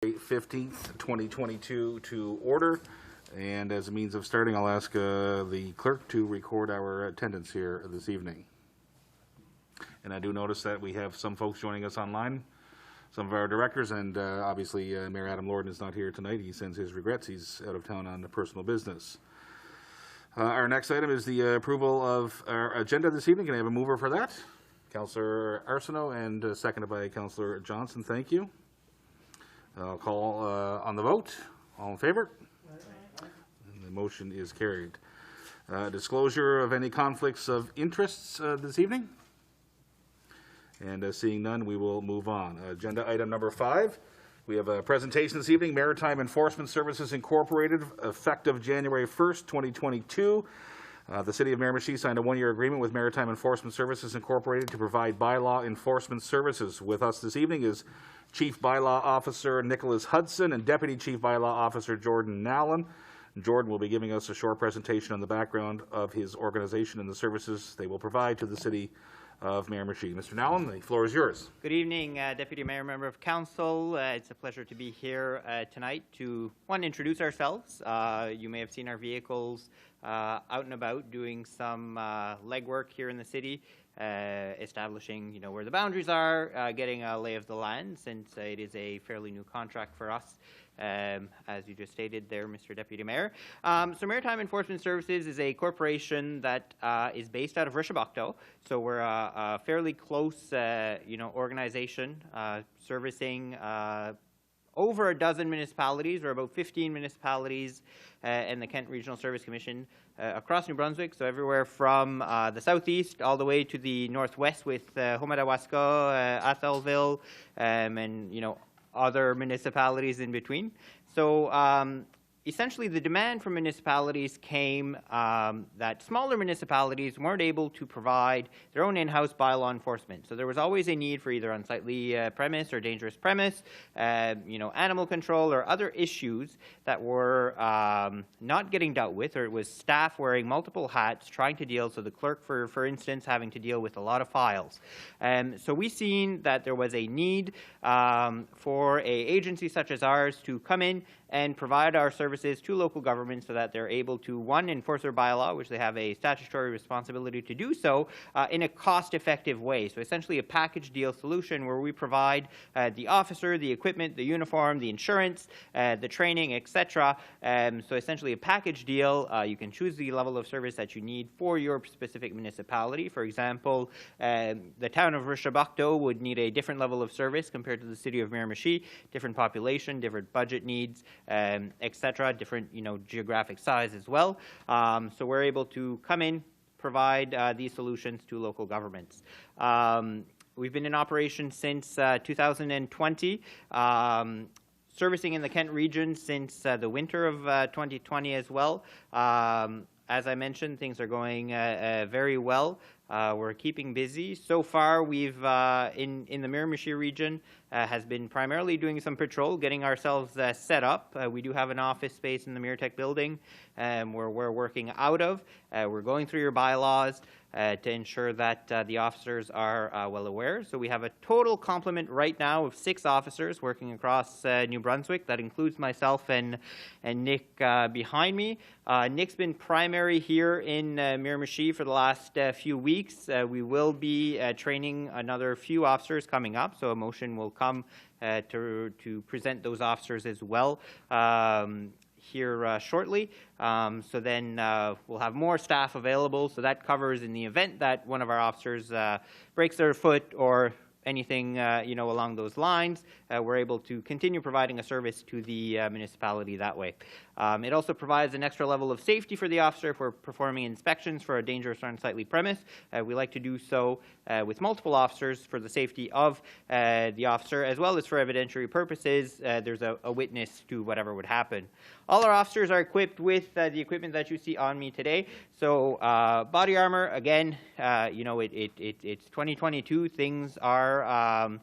15th, 2022 to order. And as a means of starting, I'll ask the clerk to record our attendance here this evening. And I do notice that we have some folks joining us online, some of our directors, and obviously Mayor Adam Lorden is not here tonight. He sends his regrets. He's out of town on personal business. Our next item is the approval of our agenda this evening. Can I have a mover for that? Councillor Arsenault, and seconded by Councillor Johnson. Thank you. I'll call on the vote. All in favor? And the motion is carried. Disclosure of any conflicts of interests this evening? And seeing none, we will move on. Agenda item number 5. We have a presentation this evening, Maritime Enforcement Services Incorporated, effective January 1st, 2022. The City of Miramichi signed a one-year agreement with Maritime Enforcement Services Incorporated to provide bylaw enforcement services. With us this evening is Chief Bylaw Officer Nicholas Hudson and Deputy Chief Bylaw Officer Jordan Nallen. Jordan will be giving us a short presentation on the background of his organization and the services they will provide to the City of Miramichi. Mr. Nallen, the floor is yours. Good evening, Deputy Mayor, Member of Council. It's a pleasure to be here tonight to, one, introduce ourselves. You may have seen our vehicles out and about doing some legwork here in the city, establishing, where the boundaries are, getting a lay of the land, since it is a fairly new contract for us. As you just stated there, Mr. Deputy Mayor. So Maritime Enforcement Services is a corporation that is based out of Rishabakto. So we're a fairly close, organization servicing over a dozen municipalities, or about 15 municipalities, and the Kent Regional Service Commission across New Brunswick. So everywhere from the southeast all the way to the northwest with Homedawaska, Atholville, and other municipalities in between. So essentially the demand from municipalities came that smaller municipalities weren't able to provide their own in-house bylaw enforcement. So there was always a need for either unsightly premise or dangerous premise, animal control or other issues that were not getting dealt with, or it was staff wearing multiple hats trying to deal, so the clerk, for instance, having to deal with a lot of files. So we seen that there was a need for an agency such as ours to come in and provide our services to local governments so that they're able to, one, enforce their bylaw, which they have a statutory responsibility to do so, in a cost-effective way. So essentially a package deal solution where we provide the officer, the equipment, the uniform, the insurance, the training, etc. So essentially a package deal. You can choose the level of service that you need for your specific municipality. For example, the town of Rishabakto would need a different level of service compared to the city of Miramichi, different population, different budget needs, etc., different geographic size as well. So we're able to come in, provide these solutions to local governments. We've been in operation since 2020, servicing in the Kent region since the winter of 2020 as well. As I mentioned, things are going very well. We're keeping busy. So far, we've, in the Miramichi region, has been primarily doing some patrol, getting ourselves set up. We do have an office space in the Miratech building where we're working out of. We're going through your bylaws to ensure that the officers are well aware. So we have a total complement right now of 6 officers working across New Brunswick. That includes myself and Nick behind me. Nick's been primary here in Miramichi for the last few weeks. We will be training another few officers coming up, so a motion will come to present those officers as well here shortly. So then we'll have more staff available, so that covers in the event that one of our officers breaks their foot or anything along those lines, we're able to continue providing a service to the municipality that way. It also provides an extra level of safety for the officer if we're performing inspections for a dangerous or unsightly premise. We like to do so with multiple officers for the safety of the officer, as well as for evidentiary purposes. There's a witness to whatever would happen. All our officers are equipped with the equipment that you see on me today. So body armor, again, it's 2022. Things are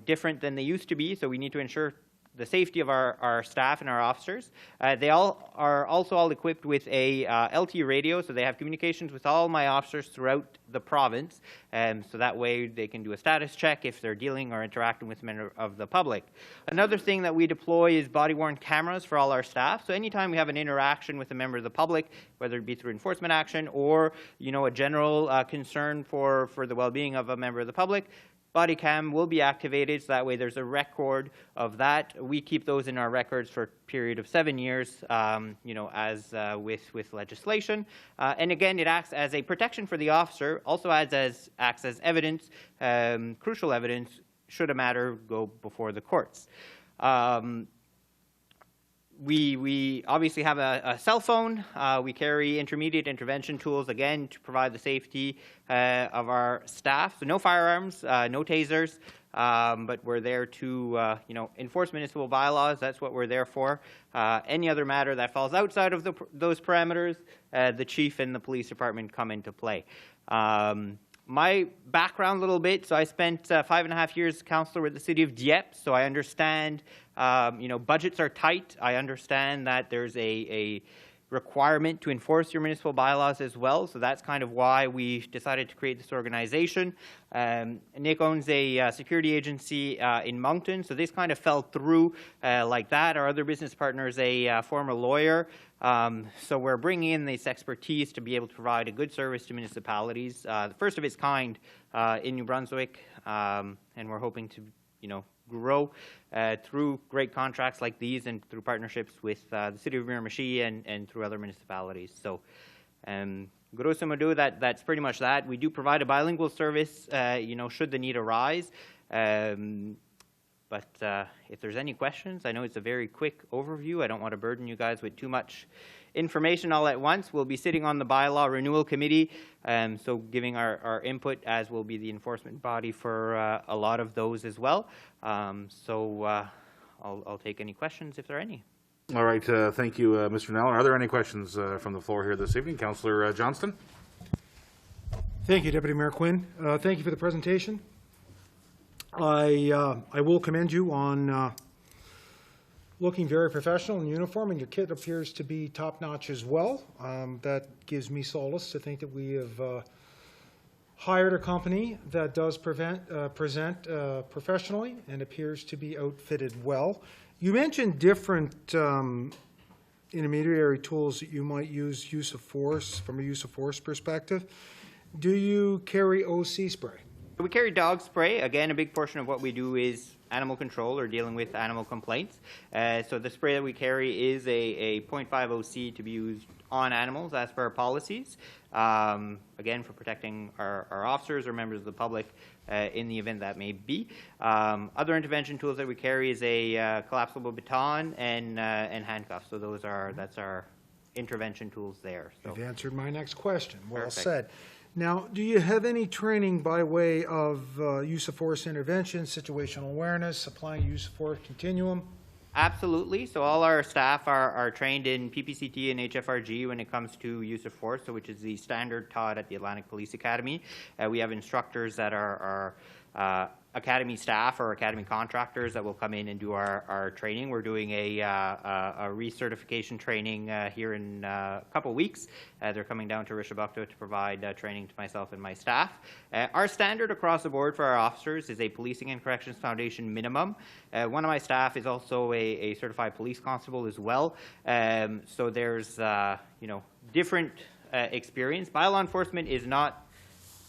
different than they used to be, so we need to ensure the safety of our staff and our officers. They all are also all equipped with a LT radio, so they have communications with all my officers throughout the province, so that way they can do a status check if they're dealing or interacting with members of the public. Another thing that we deploy is body-worn cameras for all our staff, so anytime we have an interaction with a member of the public, whether it be through enforcement action or a general concern for the well-being of a member of the public, body cam will be activated, so that way there's a record of that. We keep those in our records for a period of 7 years, as with legislation. And again, it acts as a protection for the officer, also acts as evidence, crucial evidence, should a matter go before the courts. We obviously have a cell phone. We carry intermediate intervention tools, again, to provide the safety of our staff. So no firearms, no tasers, but we're there to enforce municipal bylaws. That's what we're there for. Any other matter that falls outside of those parameters, the chief and the police department come into play. My background a little bit, so I spent 5.5 years as councillor with the city of Dieppe, so I understand, budgets are tight. I understand that there's a requirement to enforce your municipal bylaws as well, so that's kind of why we decided to create this organization. Nick owns a security agency in Moncton, so this kind of fell through like that. Our other business partner is a former lawyer, so we're bringing in this expertise to be able to provide a good service to municipalities, the first of its kind in New Brunswick, and we're hoping to, grow through great contracts like these and through partnerships with the city of Miramichi and through other municipalities. So, grosso modo, that's pretty much that. We do provide a bilingual service, should the need arise. But if there's any questions, I know it's a very quick overview. I don't want to burden you guys with too much information all at once. We'll be sitting on the bylaw renewal committee, so giving our input, as will be the enforcement body for a lot of those as well. I'll take any questions if there are any. All right, thank you, Mr. Nell. Are there any questions from the floor here this evening? Councillor Johnston. Thank you, Deputy Mayor Quinn. Thank you for the presentation. I will commend you on looking very professional in uniform, and your kit appears to be top-notch as well. That gives me solace to think that we have hired a company that does present professionally and appears to be outfitted well. You mentioned different intermediary tools that you might use of force, from a use of force perspective. Do you carry OC spray? We carry dog spray. Again, a big portion of what we do is animal control or dealing with animal complaints. So the spray that we carry is a 0.5 OC to be used on animals as per our policies. Again, for protecting our officers or members of the public in the event that may be. Other intervention tools that we carry is a collapsible baton and handcuffs. So that's our intervention tools there. So. You've answered my next question. Well Perfect. said. Now, do you have any training by way of use of force intervention, situational awareness, applying use of force continuum? Absolutely. So all our staff are trained in PPCT and HFRG when it comes to use of force, so which is the standard taught at the Atlantic Police Academy. We have instructors that are academy staff or academy contractors that will come in and do our training. We're doing a recertification training here in a couple weeks. They're coming down to Rishabukta to provide training to myself and my staff. Our standard across the board for our officers is a Policing and Corrections Foundation minimum. One of my staff is also a certified police constable as well. So there's different experience. Bylaw enforcement is not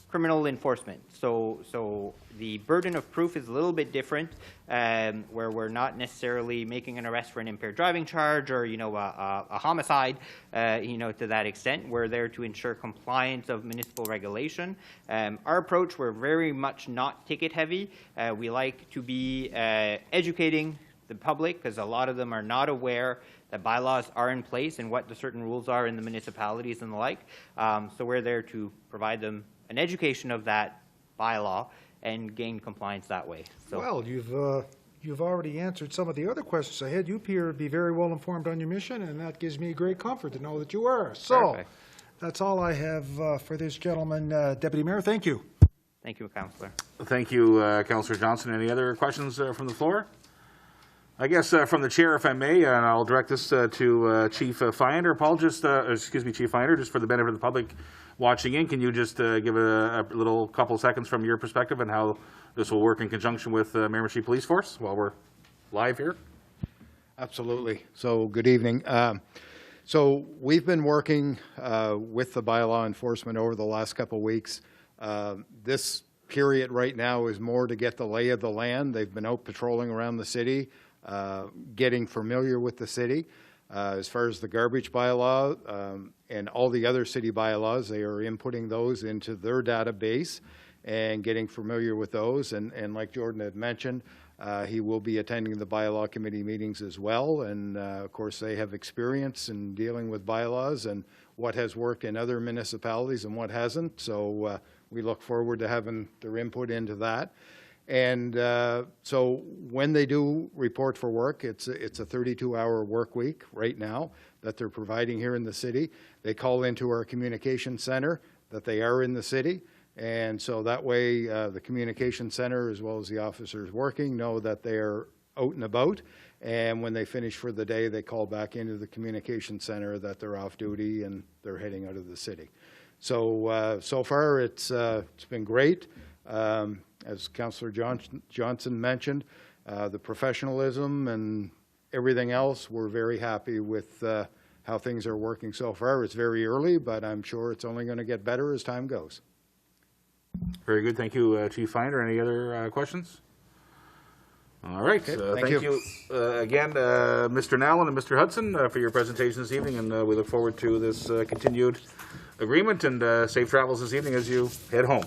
criminal enforcement. So the burden of proof is a little bit different, where we're not necessarily making an arrest for an impaired driving charge or, a homicide, to that extent. We're there to ensure compliance of municipal regulation. Our approach, we're very much not ticket heavy. We like to be educating the public, because a lot of them are not aware that bylaws are in place and what the certain rules are in the municipalities and the like. So we're there to provide them an education of that bylaw and gain compliance that way. So. Well, you've already answered some of the other questions I had. You appear to be very well informed on your mission, and that gives me great comfort to know that you are. So, Perfect. That's all I have for this gentleman, Deputy Mayor. Thank you. Thank you, Councillor. Thank you, Councillor Johnson. Any other questions from the floor? I guess from the chair, if I may, and I'll direct this to Chief Finder. Paul, Chief Finder, just for the benefit of the public watching in, can you just give a little couple seconds from your perspective on how this will work in conjunction with Miramichi Police Force while we're live here? Absolutely. So good evening. So we've been working with the bylaw enforcement over the last couple of weeks. This period right now is more to get the lay of the land. They've been out patrolling around the city, getting familiar with the city. As far as the garbage bylaw and all the other city bylaws, they are inputting those into their database and getting familiar with those. And like Jordan had mentioned, he will be attending the bylaw committee meetings as well. And of course, they have experience in dealing with bylaws and what has worked in other municipalities and what hasn't. So we look forward to having their input into that. And so when they do report for work, it's a 32-hour work week right now that they're providing here in the city. They call into our communication center that they are in the city. And so that way the communication center, as well as the officers working, know that they're out and about. And when they finish for the day, they call back into the communication center that they're off duty and they're heading out of the city. So so far it's been great. As Councillor Johnson mentioned, the professionalism and everything else, we're very happy with how things are working so far. It's very early, but I'm sure it's only going to get better as time goes. Very good. Thank you, Chief Finder. Any other questions? All right. Okay, thank you again, Mr. Nallen and Mr. Hudson, for your presentation this evening, and we look forward to this continued agreement and safe travels this evening as you head home.